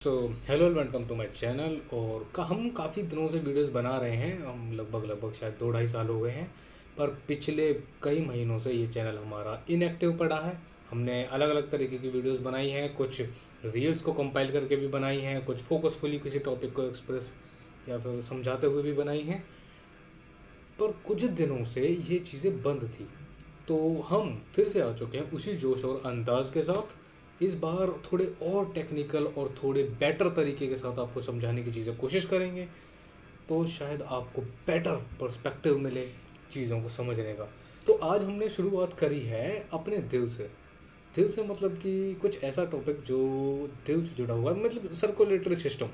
So hello welcome to my channel. और हम काफ़ी दिनों से वीडियोस बना रहे हैं। हम लगभग शायद 2-2.5 साल हो गए हैं। पर पिछले कई महीनों से ये चैनल हमारा इनएक्टिव पड़ा है। हमने अलग अलग तरीके की वीडियोस बनाई हैं, कुछ रील्स को कंपाइल करके भी बनाई हैं, कुछ फोकसफुली किसी टॉपिक को एक्सप्रेस या फिर समझाते हुए भी बनाई हैं। पर कुछ दिनों से ये चीज़ें बंद थी, तो हम फिर से आ चुके हैं उसी जोश और अंदाज के साथ। इस बार थोड़े और टेक्निकल और थोड़े बेटर तरीके के साथ आपको समझाने की चीज़ें कोशिश करेंगे, तो शायद आपको बेटर पर्सपेक्टिव मिले चीज़ों को समझने का। तो आज हमने शुरुआत करी है अपने दिल से। दिल से मतलब कि कुछ ऐसा टॉपिक जो दिल से जुड़ा हुआ है, मतलब सर्कुलेटरी सिस्टम।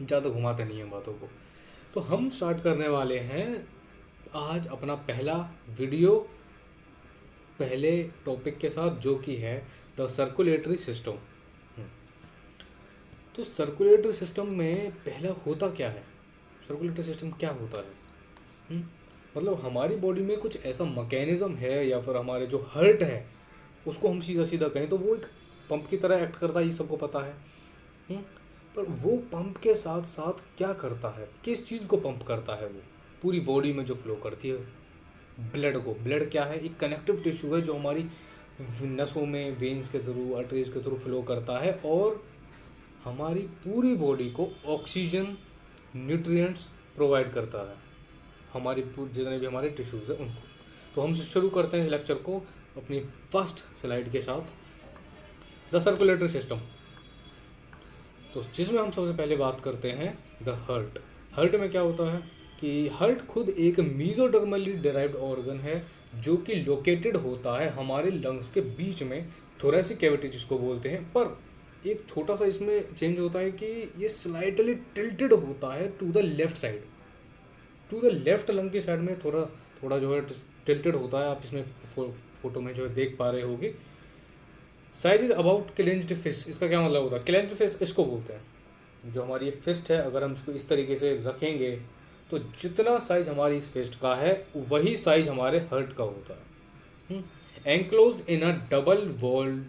ज़्यादा घुमाते नहीं हैं बातों को। तो हम स्टार्ट करने वाले हैं आज अपना पहला वीडियो पहले टॉपिक के साथ, जो कि है द सर्कुलेटरी सिस्टम। तो सर्कुलेटरी सिस्टम में पहला होता क्या है, सर्कुलेटरी सिस्टम क्या होता है? हम्म, मतलब हमारी बॉडी में कुछ ऐसा मैकेनिज्म है, या फिर हमारे जो हार्ट है उसको हम सीधा सीधा कहें तो वो एक पंप की तरह एक्ट करता है, ये सबको पता है। हम्म, पर वो पंप के साथ साथ क्या करता है, किस चीज़ को पंप करता है? वो पूरी बॉडी में जो फ्लो करती है ब्लड को। ब्लड क्या है? एक कनेक्टिव टिश्यू है जो हमारी नसों में वेन्स के थ्रू, आर्टरीज के थ्रू फ्लो करता है और हमारी पूरी बॉडी को ऑक्सीजन, न्यूट्रिएंट्स प्रोवाइड करता है, हमारी जितने भी हमारे टिश्यूज़ हैं उनको। तो हम शुरू करते हैं इस लेक्चर को अपनी फर्स्ट स्लाइड के साथ, द सर्कुलेटरी सिस्टम। तो जिसमें हम सबसे पहले बात करते हैं द हार्ट। हार्ट में क्या होता है कि हार्ट खुद एक मीजोडर्मली डिराइव्ड ऑर्गन है जो कि लोकेटेड होता है हमारे लंग्स के बीच में, थोरेसिक कैविटी जिसको बोलते हैं। पर एक छोटा सा इसमें चेंज होता है कि ये स्लाइटली टिल्टेड होता है to the left side, to the left lung की साइड में थोड़ा थोड़ा जो है टिल्टेड होता है। आप इसमें फोटो में जो है देख पा रहे होगे। Size is about clenched fist. इसका क्या मतलब होता है? क्लेंज्ड फिस्ट इसको बोलते हैं, जो हमारी ये फिस्ट है, अगर हम इसको इस तरीके से रखेंगे तो जितना साइज हमारी इस फिस्ट का है वही साइज हमारे हार्ट का होता है। Enclosed in a double walled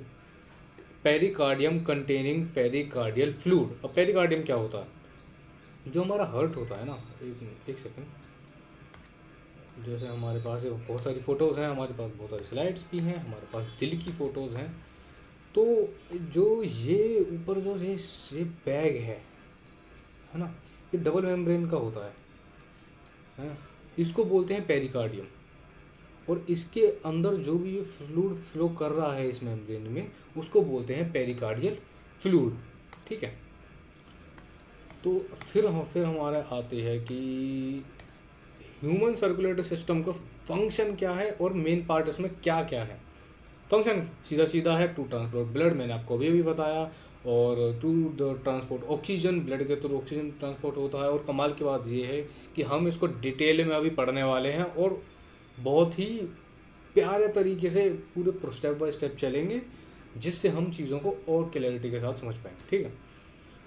pericardium containing pericardial fluid. अब पेरिकार्डियम क्या होता है? जो हमारा हार्ट होता है ना, एक सेकेंड, जैसे हमारे पास बहुत सारी फ़ोटोज़ हैं, हमारे पास बहुत सारी स्लाइड्स भी हैं, हमारे पास दिल की फ़ोटोज़ हैं। तो जो ये ऊपर जो ये बैग है ना, ये डबल मेम्ब्रेन का होता है। इसको बोलते हैं पेरिकार्डियम। और इसके अंदर जो भी ये फ्लूइड फ्लो कर रहा है इस मेम्ब्रेन में, उसको बोलते हैं पेरिकार्डियल फ्लूइड। ठीक है। तो फिर हमारा आते हैं कि ह्यूमन सर्कुलेटरी सिस्टम का फंक्शन क्या है और मेन पार्ट इसमें क्या क्या है। फंक्शन सीधा सीधा है टू ट्रांसपोर्ट ब्लड, मैंने आपको अभी बताया, और to the transport oxygen, blood के थ्रू ऑक्सीजन ट्रांसपोर्ट होता है। और कमाल की बात ये है कि हम इसको डिटेल में अभी पढ़ने वाले हैं और बहुत ही प्यारे तरीके से पूरे स्टेप बाय स्टेप चलेंगे, जिससे हम चीज़ों को और क्लैरिटी के साथ समझ पाएंगे। ठीक है।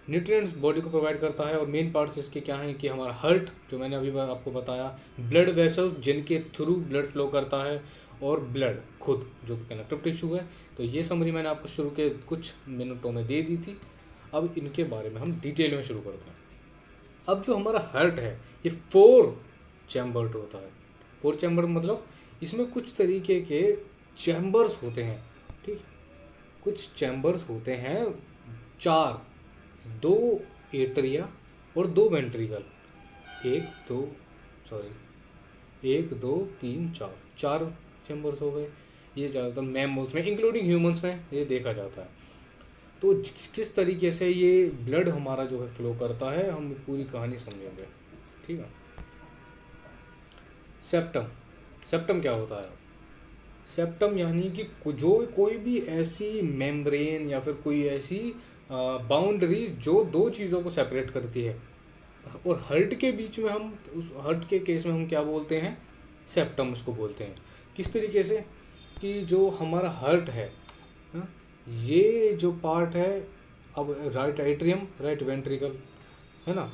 न्यूट्रिएंट्स बॉडी को प्रोवाइड करता है और मेन पार्ट्स इसके क्या हैं कि हमारा हार्ट, जो मैंने अभी आपको बताया, ब्लड वेसल्स जिनके थ्रू ब्लड फ्लो करता है, और ब्लड खुद जो कि कनेक्टिव टिश्यू है। तो ये समरी मैंने आपको शुरू के कुछ मिनटों में दे दी थी। अब इनके बारे में हम डिटेल में शुरू करते हैं। अब जो हमारा हार्ट है ये 4 चैम्बर्ड होता है। 4 चैम्बर मतलब इसमें कुछ तरीके के चैम्बर्स होते हैं। ठीक, कुछ चैम्बर्स होते हैं 4, 2 एट्रिया और 2 वेंट्रिकल। एक दो सॉरी 1 2 3 4 4 चैम्बर्स हो गए। ये ज़्यादातर मैमल्स में, इंक्लूडिंग ह्यूमंस में, ये देखा जाता है। तो किस तरीके से ये ब्लड हमारा जो है फ्लो करता है, हम पूरी कहानी समझेंगे। ठीक है। सेप्टम। सेप्टम क्या होता है? सेप्टम यानी कि जो कोई भी ऐसी मेम्ब्रेन या फिर कोई ऐसी बाउंड्री जो दो चीज़ों को सेपरेट करती है, और हर्ट के बीच में हम उस हर्ट के केस में हम क्या बोलते हैं? सेप्टम उसको बोलते हैं। किस तरीके से कि जो हमारा हर्ट है, हाँ, ये जो पार्ट है, अब राइट एट्रियम, राइट वेंट्रिकल है ना,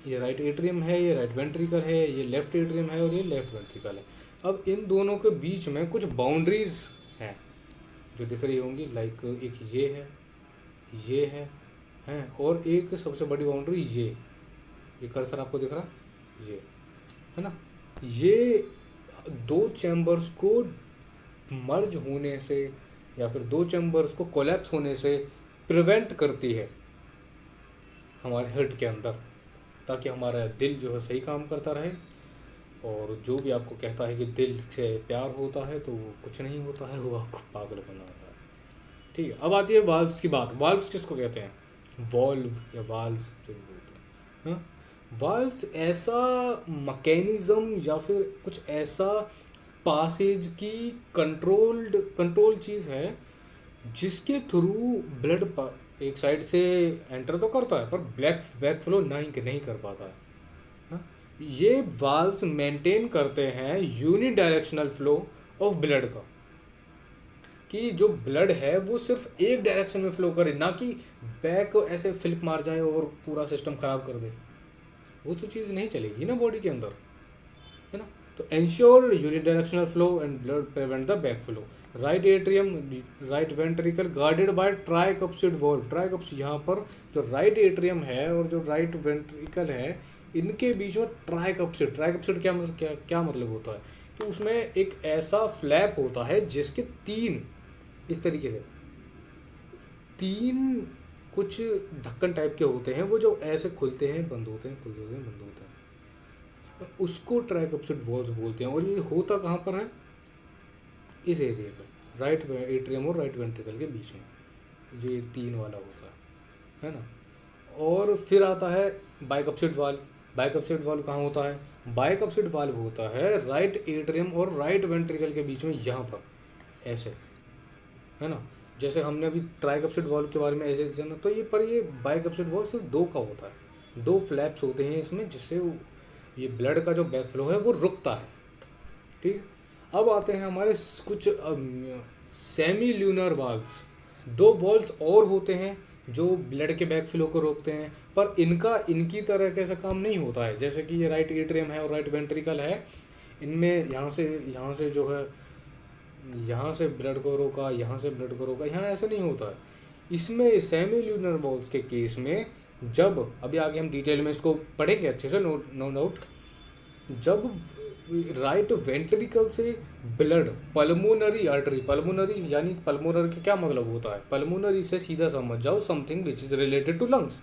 ये राइट एट्रियम है, ये राइट वेंट्रिकल है, ये लेफ्ट एट्रियम है और ये लेफ्ट वेंट्रिकल है। अब इन दोनों के बीच में कुछ बाउंड्रीज हैं जो दिख रही होंगी, लाइक एक ये है हैं, और एक सबसे बड़ी बाउंड्री ये कर्सर आपको दिख रहा है, ये है ना, ये दो चैम्बर्स को मर्ज होने से या फिर दो चैम्बर्स को कोलैप्स होने से प्रिवेंट करती है हमारे हेड के अंदर, ताकि हमारा दिल जो है सही काम करता रहे। और जो भी आपको कहता है कि दिल से प्यार होता है तो वो कुछ नहीं होता है, वो आपको पागल बना रहा है। ठीक है, अब आती है वाल्व्स की बात। वाल्व्स किसको कहते हैं? वॉल्व या वाल्व्स जो भी बोलते हैं। वाल्व्स ऐसा मैकेनिज्म या फिर कुछ ऐसा पासेज की कंट्रोल चीज़ है जिसके थ्रू ब्लड एक साइड से एंटर तो करता है पर बैक फ्लो नहीं कर पाता है। हाँ? ये वाल्व्स मेंटेन करते हैं यूनिडायरेक्शनल फ्लो ऑफ ब्लड का, कि जो ब्लड है वो सिर्फ एक डायरेक्शन में फ्लो करे, ना कि बैक ऐसे फ्लिप मार जाए और पूरा सिस्टम खराब कर दे। वो तो चीज़ नहीं चलेगी ना बॉडी के अंदर, है ना। तो ensure unidirectional flow and blood prevent the back flow. Right atrium, right ventricle guarded by tricuspid valve. Tricuspid, यहाँ पर जो राइट एट्रियम है और जो राइट वेंट्रिकल है, इनके बीच में ट्राइकप्सिड क्या मतलब होता है कि उसमें एक ऐसा फ्लैप होता है जिसके तीन इस तरीके से तीन कुछ ढक्कन टाइप के होते हैं, वो जो ऐसे खुलते हैं बंद होते हैं, खुलते हैं बंद होते हैं, उसको ट्राइकप्सिड वॉल्व्स बोलते हैं। और ये होता कहाँ पर है? इस एरिया पर, राइट एट्रियम और राइट वेंट्रिकल के बीच में जो ये तीन वाला होता है ना। और फिर आता है बाइकप्सिड वाल्व। बाइकप्सिड वाल्व कहाँ होता है? बाइकप्सिड वाल्व होता है राइट एट्रियम और राइट वेंट्रिकल के बीच में, यहाँ पर ऐसे, है ना। जैसे हमने अभी ट्राइकप्सिड वाल्व के बारे में ऐसे जाना, तो ये बाइकप्सिड वाल्व सिर्फ दो का होता है, दो फ्लैप्स होते हैं इसमें, जिससे ये ब्लड का जो बैक फ्लो है वो रुकता है। ठीक, अब आते हैं हमारे कुछ सेमी ल्यूनर वाल्व्स। दो वॉल्व्स और होते हैं जो ब्लड के बैक फ्लो को रोकते हैं, पर इनकी तरह कैसा काम नहीं होता है। जैसे कि ये राइट एट्रियम है और राइट वेंट्रिकल है, इनमें यहाँ से जो है, यहाँ से ब्लड को रोका, यहाँ से ब्लड को रोका, यहाँ ऐसा नहीं होता है। इसमें सेमी ल्यूनर वॉल्व्स के केस में, जब अभी आगे हम डिटेल में इसको पढ़ेंगे अच्छे से, नो डाउट, जब राइट वेंट्रिकल से ब्लड पल्मोनरी आर्टरी, पल्मोनरी यानी पल्मोनरी का क्या मतलब होता है? पल्मोनरी से सीधा समझ जाओ something which is related to lungs.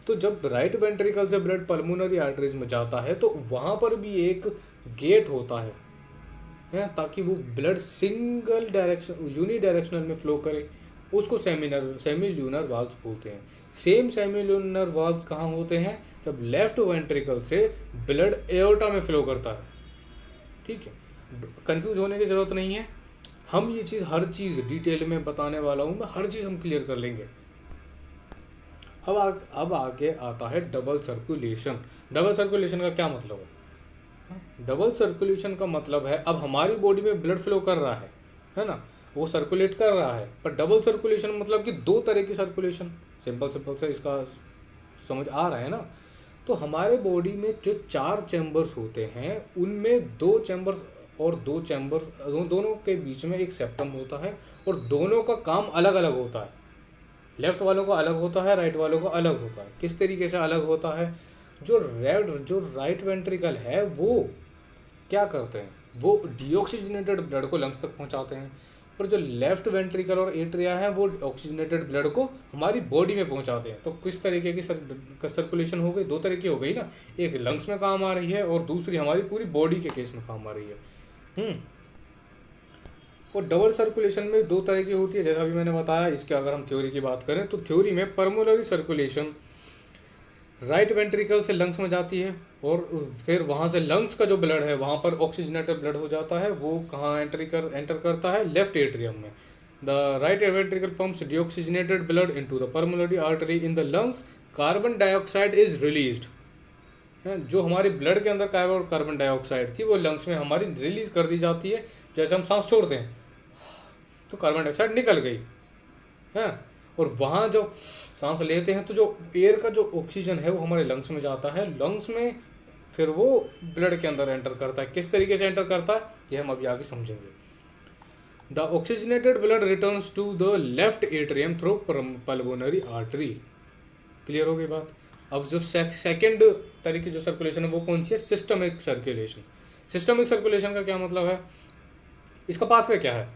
तो जब राइट वेंट्रिकल से ब्लड पल्मोनरी आर्टरीज में जाता है तो वहाँ पर भी एक गेट होता है ताकि वो ब्लड सिंगल डायरेक्शन यूनिडायरेक्शनल में फ्लो करे। उसको सेमी ल्यूनर वाल्व्स बोलते हैं। सेम सेमी ल्यूनर वाल्व्स कहाँ होते हैं? जब लेफ्ट वेंट्रिकल से ब्लड एओर्टा में फ्लो करता है। ठीक है, कंफ्यूज होने की ज़रूरत नहीं है, हम ये चीज़ हर चीज़ डिटेल में बताने वाला हूँ मैं, हर चीज़ हम क्लियर कर लेंगे। अब आगे आता है डबल सर्कुलेशन। डबल सर्कुलेशन का क्या मतलब है? डबल सर्कुलेशन का मतलब है, अब हमारी बॉडी में ब्लड फ्लो कर रहा है ना, वो सर्कुलेट कर रहा है, पर डबल सर्कुलेशन मतलब कि दो तरह की सर्कुलेशन। सिंपल से इसका समझ आ रहा है ना। तो हमारे बॉडी में जो चार चैम्बर्स होते हैं, उनमें दो चैम्बर्स और दो चैम्बर्स, दोनों के बीच में एक सेप्टम होता है, और दोनों का काम अलग अलग होता है। लेफ्ट वालों का अलग होता है, राइट वालों का अलग होता है। किस तरीके से अलग होता है? जो राइट वेंट्रिकल है वो क्या करते हैं? वो डीऑक्सीजनेटेड ब्लड को लंग्स तक पहुंचाते हैं, पर जो लेफ्ट वेंट्रिकल और एट्रिया है वो ऑक्सीजनेटेड ब्लड को हमारी बॉडी में पहुंचाते हैं। तो किस तरीके की सर्कुलेशन हो गई? दो तरह की हो गई ना, एक लंग्स में काम आ रही है और दूसरी हमारी पूरी बॉडी के केस में काम आ रही है। और डबल सर्कुलेशन में दो तरह की होती है, जैसा भी मैंने बताया। इसके अगर हम थ्योरी की बात करें तो थ्योरी में पल्मोनरी सर्कुलेशन राइट वेंट्रिकल से लंग्स में जाती है, और फिर वहाँ से लंग्स का जो ब्लड है वहाँ पर ऑक्सीजनेटेड ब्लड हो जाता है। वो कहाँ एंटर करता है? लेफ्ट एट्रियम में। The right ventricle pumps deoxygenated blood into the pulmonary artery in the lungs. Carbon dioxide is released. जो हमारी ब्लड के अंदर कार्बन डाइऑक्साइड थी वो लंग्स में हमारी रिलीज कर दी जाती है। जैसे हम सांस छोड़ते हैं तो कार्बन डाइऑक्साइड निकल गई है, और वहाँ जो सांस लेते हैं तो जो एयर का जो ऑक्सीजन है वो हमारे लंग्स में जाता है। लंग्स में फिर वो ब्लड के अंदर एंटर करता है। किस तरीके से एंटर करता है ये हम अभी आगे समझेंगे। The oxygenated blood returns to the left atrium through pulmonary artery. Clear हो गई बात। अब जो सेकंड तरीके जो सर्कुलेशन है वो कौन सी है? Systemic circulation. सिस्टमिक सर्कुलेशन का क्या मतलब है? इसका पाथवे क्या है?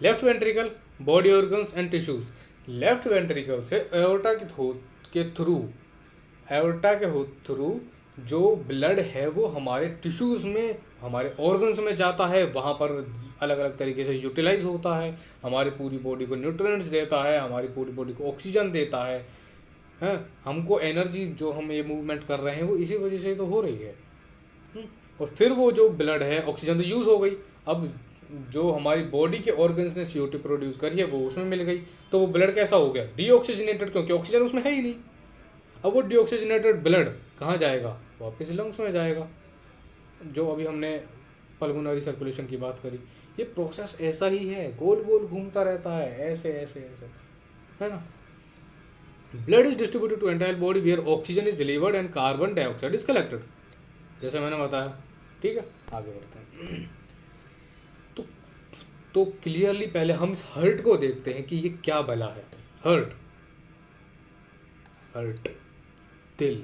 Left ventricle, body organs and tissues. Left ventricle से एओर्टा के थ्रू जो ब्लड है वो हमारे टिश्यूज में, हमारे ऑर्गन्स में जाता है, वहाँ पर अलग अलग तरीके से यूटिलाइज होता है, हमारी पूरी बॉडी को न्यूट्रिएंट्स देता है, हमारी पूरी बॉडी को ऑक्सीजन देता है, हमको एनर्जी, जो हम ये मूवमेंट कर रहे हैं वो इसी वजह से तो हो रही है। और फिर वो जो ब्लड है, ऑक्सीजन तो यूज़ हो गई, अब जो हमारी बॉडी के ऑर्गन्स ने CO2 प्रोड्यूस करी है वो उसमें मिल गई, तो वो ब्लड कैसा हो गया? डीऑक्सीजनेटेड, क्योंकि ऑक्सीजन उसमें है ही नहीं। अब वो डीऑक्सीजनेटेड ब्लड कहाँ जाएगा? वापस लंग्स में जाएगा, जो अभी हमने पल्मोनरी सर्कुलेशन की बात करी। ये प्रोसेस ऐसा ही है, गोल गोल घूमता रहता है, ऐसे ऐसे ऐसे, है ना। Blood is distributed to entire body where oxygen is delivered and carbon dioxide is collected, जैसे मैंने बताया। ठीक है, आगे बढ़ते हैं। तो क्लियरली पहले हम इस हर्ट को देखते हैं कि ये क्या भला है। हर्ट दिल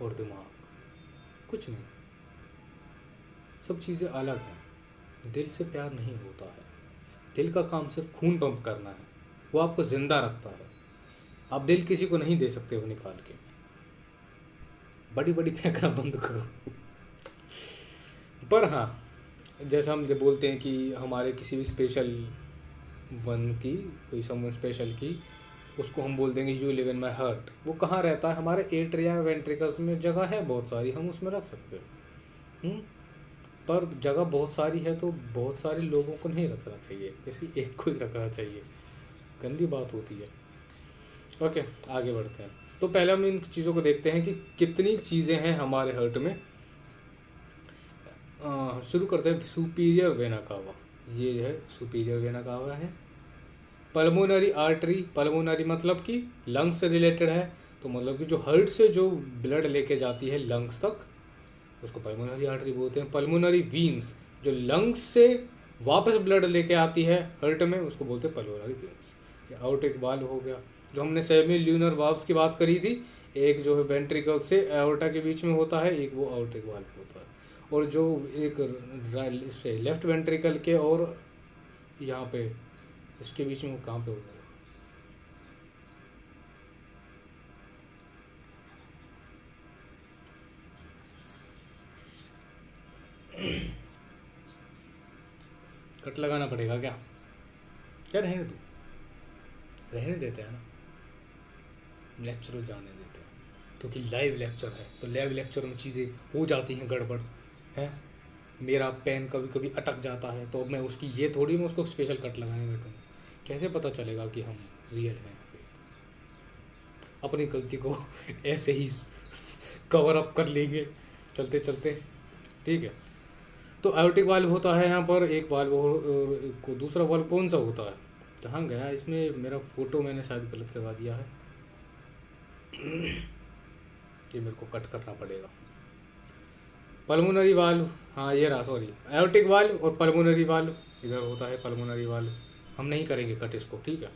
और दिमाग, कुछ नहीं, सब चीज़ें अलग हैं। दिल से प्यार नहीं होता है। दिल का काम सिर्फ खून पंप करना है, वो आपको जिंदा रखता है। आप दिल किसी को नहीं दे सकते हो निकाल के। बड़ी बड़ी फेंकना बंद करो। पर हाँ, जैसा हम जब बोलते हैं कि हमारे किसी भी स्पेशल वन की, कोई समवन स्पेशल की, उसको हम बोल देंगे you live in my heart. वो कहाँ रहता है? हमारे एट्रिया वेंट्रिकल्स में जगह है बहुत सारी, हम उसमें रख सकते हैं। पर जगह बहुत सारी है तो बहुत सारे लोगों को नहीं रखना चाहिए, किसी एक को ही रखना चाहिए, गंदी बात होती है। ओके, आगे बढ़ते हैं। तो पहले हम इन चीज़ों को देखते हैं कि कितनी चीज़ें हैं हमारे हार्ट में। शुरू करते हैं सुपीरियर वेना कावा। ये है सुपीरियर वेना कावा है। पल्मोनरी आर्टरी, पल्मोनरी मतलब कि लंग्स से रिलेटेड है, तो मतलब कि जो हार्ट से जो ब्लड लेके जाती है लंग्स तक, उसको पल्मोनरी आर्टरी बोलते हैं। पल्मोनरी वीन्स, जो लंग्स से वापस ब्लड लेके आती है हार्ट में, उसको बोलते हैं पल्मोनरी वीन्स। ये आउटेक वाल्व हो गया, जो हमने सेमी ल्यूनर वाल्व्स की बात करी थी। एक जो है वेंट्रिकल से एओर्टा के बीच में होता है, एक वो आउटेक वाल्व होता है। और जो एक से लेफ्ट वेंट्रिकल के और यहाँ पे इसके बीच में वो कहाँ पे होता है? कट लगाना पड़ेगा क्या? क्या रहने दो, रहने देते हैं ना, नेचुरल जाने देते हैं, क्योंकि लाइव लेक्चर है तो लाइव लेक्चर में चीज़ें हो जाती हैं गड़बड़ है। मेरा पेन कभी कभी अटक जाता है, तो मैं उसकी ये थोड़ी मैं उसको स्पेशल कट लगाने बैठूँगा। कैसे पता चलेगा कि हम रियल हैं? अपनी गलती को ऐसे ही कवर अप कर लेंगे चलते चलते। ठीक है, तो आयोटिक वाल्व होता है यहाँ पर एक वाल्व, और दूसरा वाल्व कौन सा होता है? कहाँ गया इसमें मेरा फोटो? मैंने शायद गलत लगा दिया है, ये मेरे को कट करना पड़ेगा। पल्मोनरी वाल्व, हाँ ये रहा, सॉरी, आयोटिक वाल्व और पल्मोनरी वाल्व इधर होता है। पल्मोनरी वाल्व हम नहीं करेंगे कट इसको, ठीक है।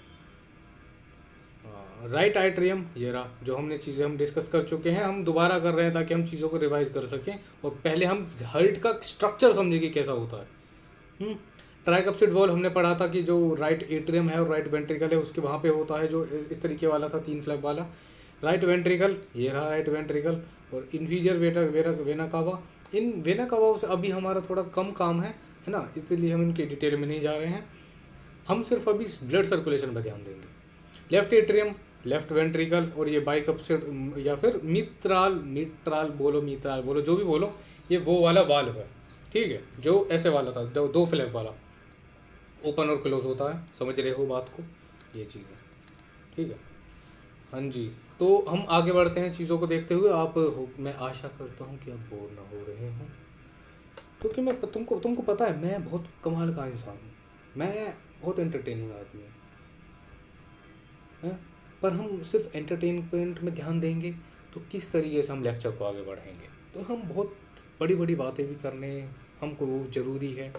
राइट आइट्रियम ये रहा, जो हमने चीज़ें हम डिस्कस कर चुके हैं, हम दोबारा कर रहे हैं ताकि हम चीज़ों को रिवाइज कर सकें। और पहले हम हार्ट का स्ट्रक्चर समझे कि कैसा होता है। ट्राइकप्सिड वॉल्व हमने पढ़ा था कि जो राइट एट्रियम है और राइट वेंट्रिकल है उसके वहाँ पे होता है, जो इस तरीके वाला था 3 फ्लैप वाला। राइट वेंट्रिकल ये रहा, राइट वेंट्रिकल। और इन्फीरियर वेना कावा, इन वेना कावा से अभी हमारा थोड़ा कम काम है ना, इसलिए हम इनके डिटेल में नहीं जा रहे हैं। हम सिर्फ अभी ब्लड सर्कुलेशन पर ध्यान देंगे। लेफ्ट एट्रियम, लेफ्ट वेंट्रिकल, और ये बाइकप्सिड या फिर मित्राल बोलो, जो भी बोलो, ये वो वाला वाल्व है, ठीक है, जो ऐसे वाला था, 2 फ्लैप वाला, ओपन और क्लोज होता है। समझ रहे हो बात को? ये चीज़ है, ठीक है। हाँ जी, तो हम आगे बढ़ते हैं चीज़ों को देखते हुए। मैं आशा करता हूँ कि आप बोर ना हो रहे हों, क्योंकि मैं तुमको पता है मैं बहुत कमाल का इंसान हूँ, मैं बहुत एंटरटेनिंग आदमी हूँ, पर हम सिर्फ एंटरटेनमेंट में ध्यान देंगे तो किस तरीके से हम लेक्चर को आगे बढ़ाएंगे? तो हम बहुत बड़ी बड़ी बातें भी करने हमको ज़रूरी है।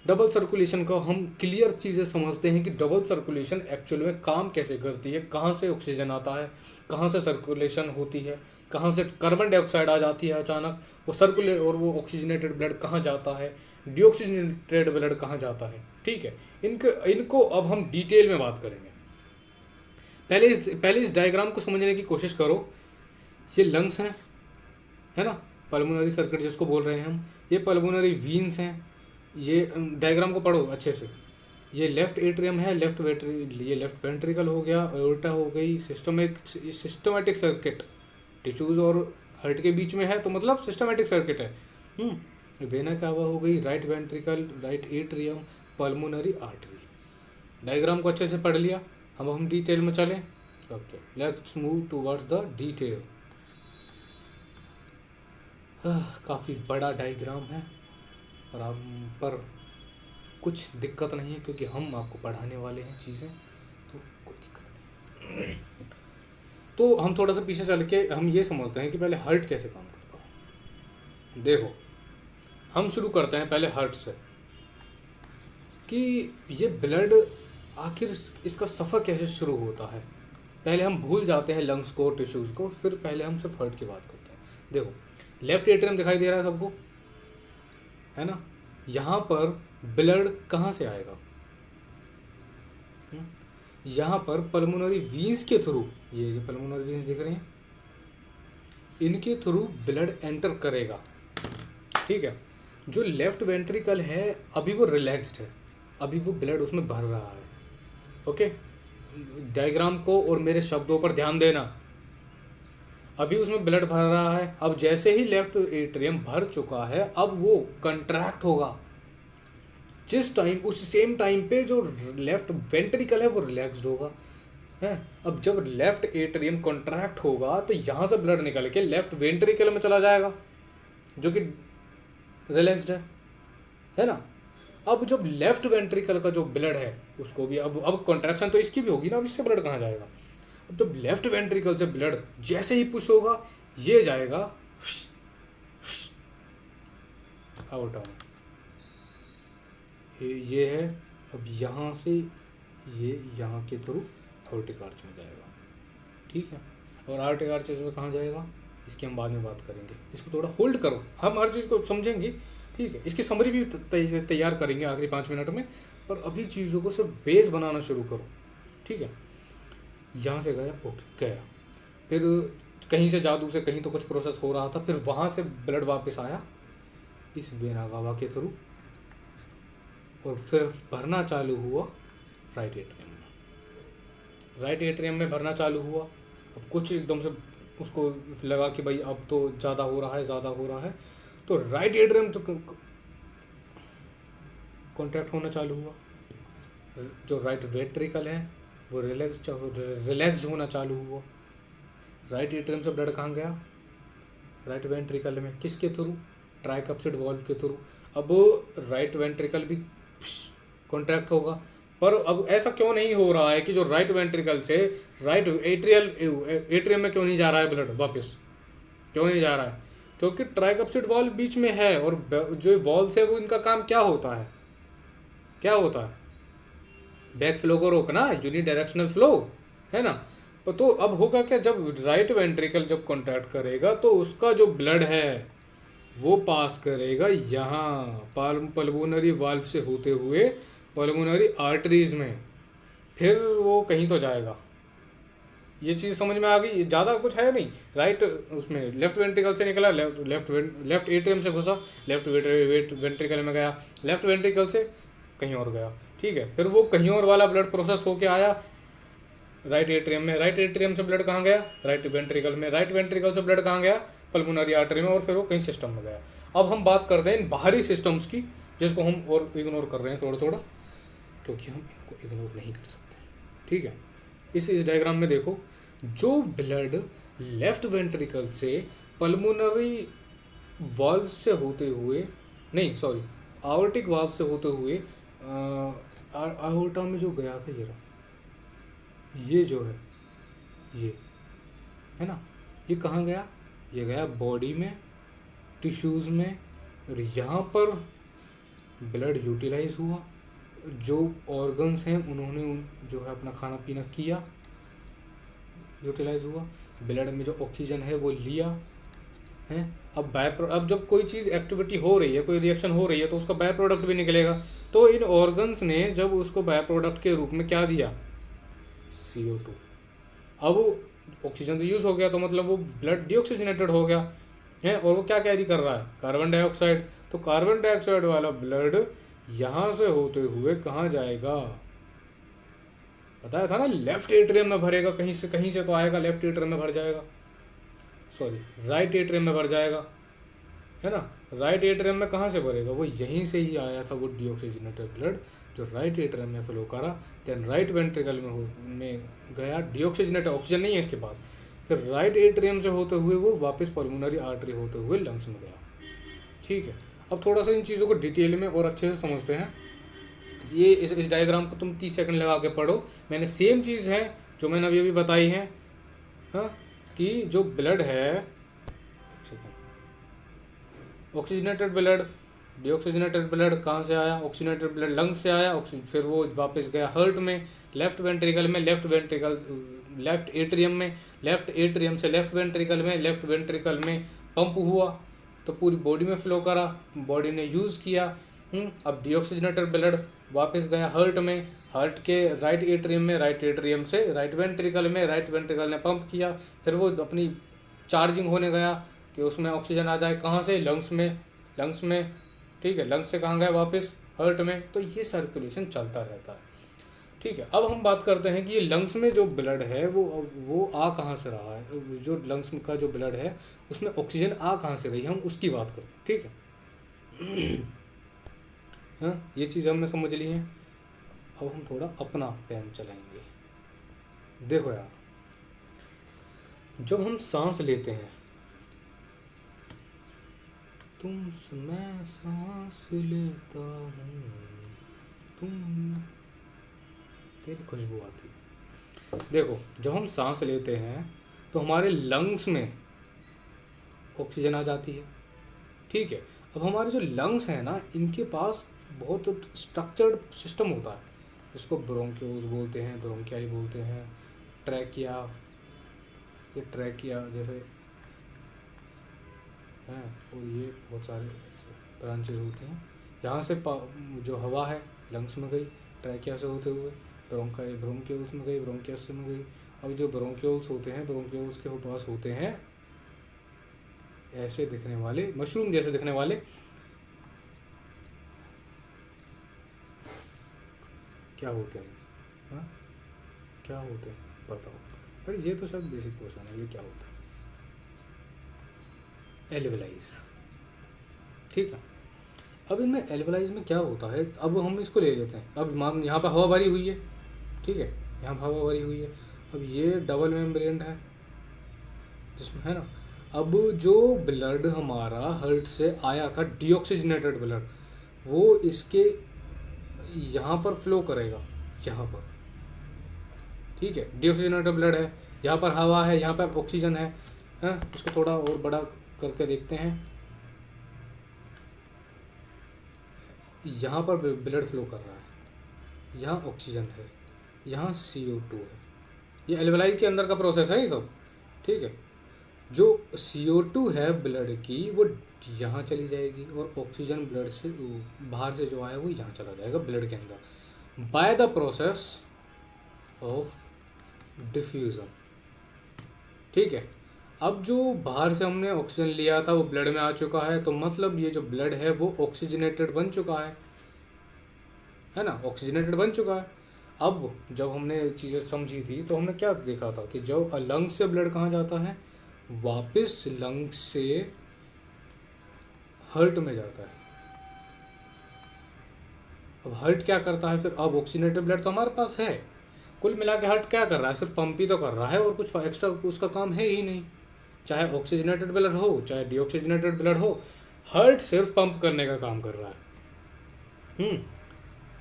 डबल सर्कुलेशन का हम क्लियर चीज़ें समझते हैं कि डबल सर्कुलेशन एक्चुअल में काम कैसे करती है, कहाँ से ऑक्सीजन आता है, कहाँ से सर्कुलेशन होती है, कहाँ से कार्बन डाइऑक्साइड आ जाती है अचानक, वो सर्कुलेट और वो ऑक्सीजनेटेड ब्लड कहाँ जाता है, डीऑक्सीजनेटेड ब्लड कहाँ जाता है। ठीक है, इनको अब हम डिटेल में बात करेंगे। पहले इस डायग्राम को समझने की कोशिश करो। ये लंग्स हैं, है ना, पल्मोनरी सर्किट जिसको बोल रहे हैं हम, ये पल्मोनरी वीन्स हैं। ये डायग्राम को पढ़ो अच्छे से। ये लेफ्ट एट्रियम है, ये लेफ्ट वेंट्रिकल हो गया, एओर्टा हो गई, सिस्टमेटिक सर्किट टिश्यूज और हार्ट के बीच में है, तो मतलब सिस्टमेटिक सर्किट है। वेना कावा हो गई, right ventricle, right atrium, pulmonary artery. Diagram को अच्छे से पढ़ लिया, हम डिटेल में चलें। Okay, let's move towards the detail. काफ़ी बड़ा डायग्राम है पर कुछ दिक्कत नहीं है, क्योंकि हम आपको पढ़ाने वाले हैं चीज़ें, तो कोई दिक्कत नहीं। तो हम थोड़ा सा पीछे चल के हम ये समझते हैं कि पहले हार्ट कैसे काम करता है। देखो, हम शुरू करते हैं पहले हार्ट से कि ये ब्लड आखिर इसका सफ़र कैसे शुरू होता है। पहले हम भूल जाते हैं लंग्स को, टिश्यूज़ को, फिर पहले हम सिर्फ हार्ट की बात करते हैं। देखो, लेफ्ट एट्रियम दिखाई दे रहा है सबको, है ना। यहाँ पर ब्लड कहाँ से आएगा? यहाँ पर पल्मोनरी वीन्स के थ्रू, ये पल्मोनरी वीन्स दिख रहे हैं, इनके थ्रू ब्लड एंटर करेगा। ठीक है, जो लेफ्ट वेंट्रिकल है अभी वो रिलैक्स्ड है, अभी वो ब्लड उसमें भर रहा है। ओके, डायग्राम को और मेरे शब्दों पर ध्यान देना। अभी उसमें ब्लड भर रहा है। अब जैसे ही लेफ्ट एट्रियम भर चुका है, अब वो कंट्रैक्ट होगा। जिस टाइम, उस सेम टाइम पे जो लेफ्ट वेंट्रिकल है वो रिलैक्स्ड होगा, है। अब जब लेफ्ट एट्रियम कंट्रैक्ट होगा तो यहाँ से ब्लड निकल के लेफ्ट वेंट्रिकल में चला जाएगा, जो कि रिलैक्स्ड है ना। अब जब लेफ्ट वेंट्रिकल का जो ब्लड है उसको भी अब कॉन्ट्रैक्शन तो इसकी भी होगी ना, अब इससे ब्लड कहाँ जाएगा। अब जब लेफ्ट वेंट्रिकल से ब्लड जैसे ही पुश होगा, ये जाएगा आउट। ये है, अब यहाँ से ये यहाँ के थ्रू आर्टिक आर्च में जाएगा। ठीक है, और आर्टिक आर्च में कहाँ जाएगा इसकी हम बाद में बात करेंगे। इसको थोड़ा होल्ड करो, हम हर चीज़ को समझेंगे। ठीक है, इसकी समरी भी तैयार करेंगे आखिरी 5 मिनट में, पर अभी चीज़ों को सिर्फ बेस बनाना शुरू करो। ठीक है, यहाँ से गया, ओके गया, फिर कहीं से जादू से कहीं तो कुछ प्रोसेस हो रहा था, फिर वहाँ से ब्लड वापस आया इस वेना कावा के थ्रू, और फिर भरना चालू हुआ राइट एट्रियम में। राइट एट्रियम में भरना चालू हुआ। अब कुछ एकदम से उसको लगा कि भाई अब तो ज़्यादा हो रहा है, ज़्यादा हो रहा है, तो राइट एट्रियम तो कॉन्ट्रैक्ट होना चालू हुआ। जो राइट वेंट्रिकल है वो रिलैक्स्ड होना चालू हुआ। राइट एट्रियम से ब्लड कहाँ गया? राइट वेंट्रिकल में। किसके थ्रू? ट्राइकप्सिड वाल्व के थ्रू। अब राइट वेंट्रिकल भी कॉन्ट्रैक्ट होगा, पर अब ऐसा क्यों नहीं हो रहा है कि जो राइट वेंट्रिकल से राइट एट्रियम में क्यों नहीं जा रहा है ब्लड वापस? क्यों नहीं जा रहा है? क्योंकि ट्राइकप्सिड वाल्व बीच में है, और जो वॉल्व्स है वो इनका काम क्या होता है? क्या होता है? बैक फ्लो को रोकना, यूनिडायरेक्शनल फ्लो, है ना। तो अब होगा क्या, जब राइट वेंट्रिकल जब कॉन्ट्रैक्ट करेगा तो उसका जो ब्लड है वो पास करेगा यहाँ पल्मोनरी वाल्व से होते हुए पल्मोनरी आर्टरीज में, फिर वो कहीं तो जाएगा। ये चीज़ समझ में आ गई? ज़्यादा कुछ है नहीं। राइट उसमें लेफ्ट वेंट्रिकल से निकला, लेफ्ट एट्रियम से घुसा, लेफ्ट वेंट्रिकल में गया, लेफ्ट वेंट्रिकल से कहीं और गया। ठीक है, फिर वो कहीं और वाला ब्लड प्रोसेस होके आया राइट एट्रियम में। राइट एट्रियम से ब्लड कहाँ गया? राइट वेंट्रिकल में। राइट वेंट्रिकल से ब्लड कहाँ गया? पल्मोनरी आर्टरी में, और फिर वो कहीं सिस्टम में गया। अब हम बात करते हैं इन बाहरी सिस्टम्स की, जिसको हम और इग्नोर कर रहे हैं थोड़ा थोड़ा, क्योंकि हम इनको इग्नोर नहीं कर सकते। ठीक है, इस डायग्राम में देखो, जो ब्लड लेफ्ट वेंट्रिकल से पल्मोनरी वाल्व से होते हुए, नहीं सॉरी, आवर्टिक वाल्व से होते हुए आवर्टा में जो गया था, ये जो है, ये है ना, ये कहाँ गया? ये गया बॉडी में, टिश्यूज़ में, और यहाँ पर ब्लड यूटिलाइज हुआ, जो ऑर्गन्स हैं उन्होंने जो है अपना खाना पीना किया, यूटिलाइज हुआ, ब्लड में जो ऑक्सीजन है वो लिया है। अब जब कोई चीज़ एक्टिविटी हो रही है, कोई रिएक्शन हो रही है, तो उसका बाय प्रोडक्ट भी निकलेगा। तो इन ऑर्गन्स ने जब उसको बाय प्रोडक्ट के रूप में क्या दिया, CO2। अब ऑक्सीजन तो यूज़ हो गया, तो मतलब वो ब्लड डीऑक्सीजनेटेड हो गया है, और वो क्या कैरी कर रहा है, कार्बन डाइऑक्साइड। तो कार्बन डाइऑक्साइड वाला ब्लड यहाँ से होते हुए कहाँ जाएगा, बताया था ना, लेफ्ट एट्रियम में भरेगा, कहीं से तो आएगा, लेफ्ट एट्रियम में भर जाएगा, सॉरी राइट एट्रियम में भर जाएगा, है ना। राइट एट्रियम में कहाँ से भरेगा, वो यहीं से ही आया था, वो डीऑक्सीजनेटेड ब्लड जो राइट एट्रियम में फ्लो करा, देन राइट वेंट्रिकल में गया, डीऑक्सीजनेटेड ऑक्सीजन नहीं है इसके पास, फिर राइट एट्रियम से होते हुए वो वापस पल्मोनरी आर्टरी होते हुए लंग्स में गया। ठीक है, अब थोड़ा सा इन चीज़ों को डिटेल में और अच्छे से समझते हैं। ये इस डायग्राम को तुम 30 सेकंड लगा के पढ़ो। मैंने सेम चीज़ है जो मैंने अभी बताई है, हाँ, कि जो ब्लड है, ऑक्सीजनेटेड ब्लड, डीऑक्सीजनेटेड ब्लड कहाँ से आया, ऑक्सीजनेटेड ब्लड लंग्स से आया, फिर वो वापस गया हार्ट में, लेफ्ट वेंट्रिकल में, लेफ्ट एट्रियम में, लेफ्ट एट्रियम से लेफ्ट वेंट्रिकल में, लेफ्ट वेंट्रिकल में पंप हुआ, तो पूरी बॉडी में फ्लो करा, बॉडी ने यूज़ किया। अब डीऑक्सीजनेटेड ब्लड वापस गया हार्ट में, हार्ट के राइट एट्रियम में, राइट एट्रियम से राइट वेंट्रिकल में, राइट वेंट्रिकल ने पंप किया, फिर वो अपनी चार्जिंग होने गया कि उसमें ऑक्सीजन आ जाए, कहाँ से, लंग्स में, ठीक है, लंग्स से कहाँ गया, वापस हार्ट में। तो ये सर्कुलेशन चलता रहता है। ठीक है, अब हम बात करते हैं कि ये लंग्स में जो ब्लड है वो आ कहाँ से रहा है, जो लंग्स का जो ब्लड है उसमें ऑक्सीजन आ कहाँ से रही है, हम उसकी बात करते हैं। ठीक है, हाँ, ये चीज़ हमने समझ ली है। अब हम थोड़ा अपना पेन चलाएंगे। देखो यार, जब हम सांस लेते हैं, मैं सांस लेता हूँ, तेरी खुशबू आती है। देखो, जब हम सांस लेते हैं तो हमारे लंग्स में ऑक्सीजन आ जाती है। ठीक है, अब हमारे जो लंग्स हैं ना, इनके पास बहुत स्ट्रक्चर्ड सिस्टम होता है, जिसको ब्रोंक्यूल्स बोलते हैं, ब्रोंकियाई बोलते हैं, ट्रैकिया, ये ट्रैकिया जैसे हैं, और ये बहुत सारे ब्रांचेज होते हैं। यहाँ से जो हवा है लंग्स में गई, ट्रैकिया से होते हुए ब्रोंक्यूल्स में गई, ब्रोंकियस में गई। अब जो ब्रोंक्यूल्स होते हैं, ब्रोंक्यूल्स के पास होते हैं ऐसे दिखने वाले, मशरूम जैसे दिखने वाले क्या होते हैं, हाँ, क्या होते हैं बताओ। अरे ये तो शायद बेसिक क्वेश्चन है, ये क्या होता है, एल्वेलाइज। ठीक है, अब इनमें एल्वेलाइज में क्या होता है, अब हम इसको ले लेते हैं। अब मान यहाँ पर हवा भरी हुई है, ठीक है, यहाँ पर हवा भरी हुई है, अब ये डबल मेम्ब्रेन है जिसमें, है ना। अब जो ब्लड हमारा हार्ट से आया था, डीऑक्सीजनेटेड ब्लड, वो इसके यहाँ पर फ्लो करेगा, यहाँ पर, ठीक है, डीऑक्सीजनेटेड ब्लड है, यहाँ पर हवा है, यहाँ पर ऑक्सीजन है, इसको थोड़ा और बड़ा करके देखते हैं। यहाँ पर ब्लड फ्लो कर रहा है, यहाँ ऑक्सीजन है, यहाँ CO2 है। ये एल्वेलाई के अंदर का प्रोसेस है ये सब। ठीक है, जो CO2 है ब्लड की, वो यहाँ चली जाएगी, और ऑक्सीजन ब्लड से बाहर से जो आया वो यहाँ चला जाएगा ब्लड के अंदर, by the process of diffusion. ठीक है, अब जो बाहर से हमने ऑक्सीजन लिया था वो ब्लड में आ चुका है, तो मतलब ये जो ब्लड है वो ऑक्सीजनेटेड बन चुका है ना, ऑक्सीजनेटेड बन चुका है। अब जब हमने चीज़ें समझी थी तो हमने क्या देखा था कि जब लंग्स से ब्लड कहाँ जाता है, वापस लंग्स से हार्ट में जाता है। अब हार्ट क्या करता है फिर, अब ऑक्सीजनेटेड ब्लड तो हमारे पास है, कुल मिला के हार्ट क्या कर रहा है, सिर्फ पंप ही तो कर रहा है, और कुछ एक्स्ट्रा उसका काम है ही नहीं। चाहे ऑक्सीजनेटेड ब्लड हो, चाहे डीऑक्सीजनेटेड ब्लड हो, हार्ट सिर्फ पंप करने का काम कर रहा है।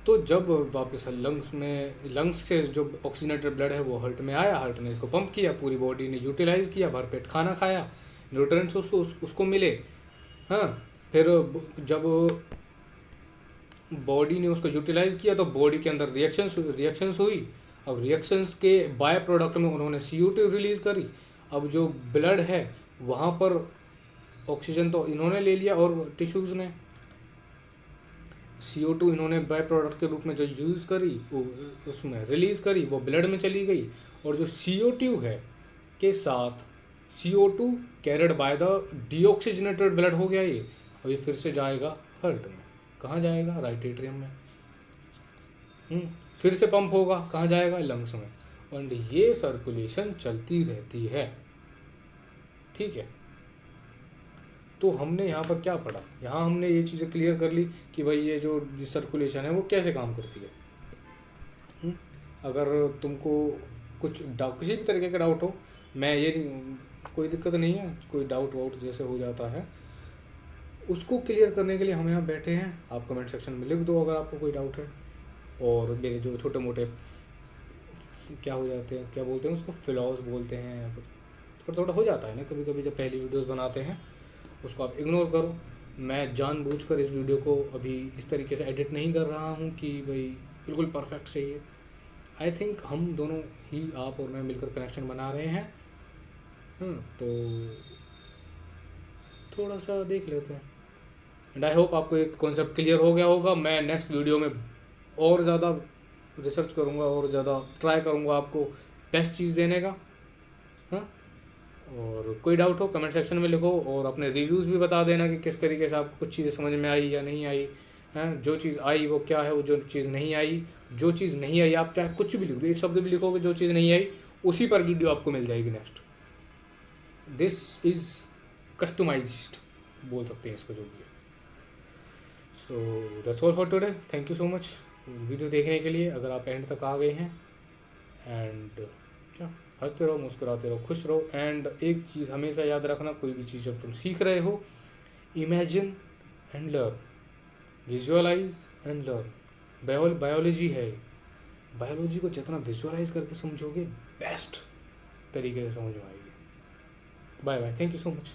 तो जब वापस लंग्स से जो ऑक्सीजनेटेड ब्लड है वो हार्ट में आया, हार्ट ने इसको पंप किया, पूरी बॉडी ने यूटिलाइज किया, भरपेट खाना खाया, न्यूट्रिएंट्स उसको मिले। हाँ, फिर जब बॉडी ने उसको यूटिलाइज किया तो बॉडी के अंदर रिएक्शंस हुई। अब रिएक्शंस के बाय प्रोडक्ट में उन्होंने CO2 रिलीज करी। अब जो ब्लड है वहाँ पर ऑक्सीजन तो इन्होंने ले लिया और टिश्यूज़ ने CO2 इन्होंने बाय प्रोडक्ट के रूप में जो यूज़ करी वो उसमें रिलीज़ करी, वो ब्लड में चली गई। और जो CO2 है के साथ CO2 carried by the deoxygenated blood हो गया ये। अब ये फिर से जाएगा हार्ट में। कहाँ जाएगा? राइट एट्रियम में। फिर से पंप होगा, कहाँ जाएगा? लंग्स में। और ये सर्कुलेशन चलती रहती है। ठीक है, तो हमने यहाँ पर क्या पढ़ा? यहाँ हमने ये चीज़ें क्लियर कर ली कि भाई ये जो सर्कुलेशन है वो कैसे काम करती है। अगर तुमको कुछ डाउट, किसी भी तरीके का डाउट हो, मैं ये कोई दिक्कत नहीं है, कोई डाउट वाउट जैसे हो जाता है उसको क्लियर करने के लिए हम यहाँ बैठे हैं। आप कमेंट सेक्शन में लिख दो अगर आपको कोई डाउट है। और मेरे जो छोटे मोटे क्या हो जाते हैं, क्या बोलते हैं उसको, फ्लॉज बोलते हैं, या फिर थोड़ा थोड़ा हो जाता है ना कभी कभी जब पहली वीडियोस बनाते हैं, उसको आप इग्नोर करो। मैं जानबूझकर इस वीडियो को अभी इस तरीके से एडिट नहीं कर रहा हूँ कि भाई बिल्कुल परफेक्ट चाहिए। आई थिंक हम दोनों ही, आप और मैं मिलकर कनेक्शन बना रहे हैं। तो थोड़ा सा देख लेते हैं। एंड आई होप आपको एक कॉन्सेप्ट क्लियर हो गया होगा। मैं नेक्स्ट वीडियो में और ज़्यादा रिसर्च करूँगा और ज़्यादा ट्राई करूँगा आपको बेस्ट चीज़ देने का। हाँ, और कोई डाउट हो कमेंट सेक्शन में लिखो और अपने रिव्यूज़ भी बता देना कि किस तरीके से आपको कुछ चीज़ें समझ में आई या नहीं आई। हैं, जो चीज़ आई वो क्या है, वो जो चीज़ नहीं आई, जो चीज़ नहीं आई आप चाहे कुछ भी लिख दो, एक शब्द भी लिखोगे जो चीज़ नहीं आई उसी पर वीडियो आपको मिल जाएगी नेक्स्ट। दिस इज़ कस्टमाइज्ड बोल सकते हैं इसको, जो भी है। So that's all for today. Thank you so much video देखने के लिए, अगर आप एंड तक आ गए हैं। एंड क्या, हंसते रहो, मुस्कुराते रहो, खुश रहो। एंड एक चीज़ हमेशा याद रखना, कोई भी चीज़ जब तुम सीख रहे हो, imagine and learn, visualize and learn. Biology है, बायोलॉजी को जितना विजुअलाइज करके समझोगे बेस्ट तरीके से समझ में आएगी। Bye bye, thank you so much.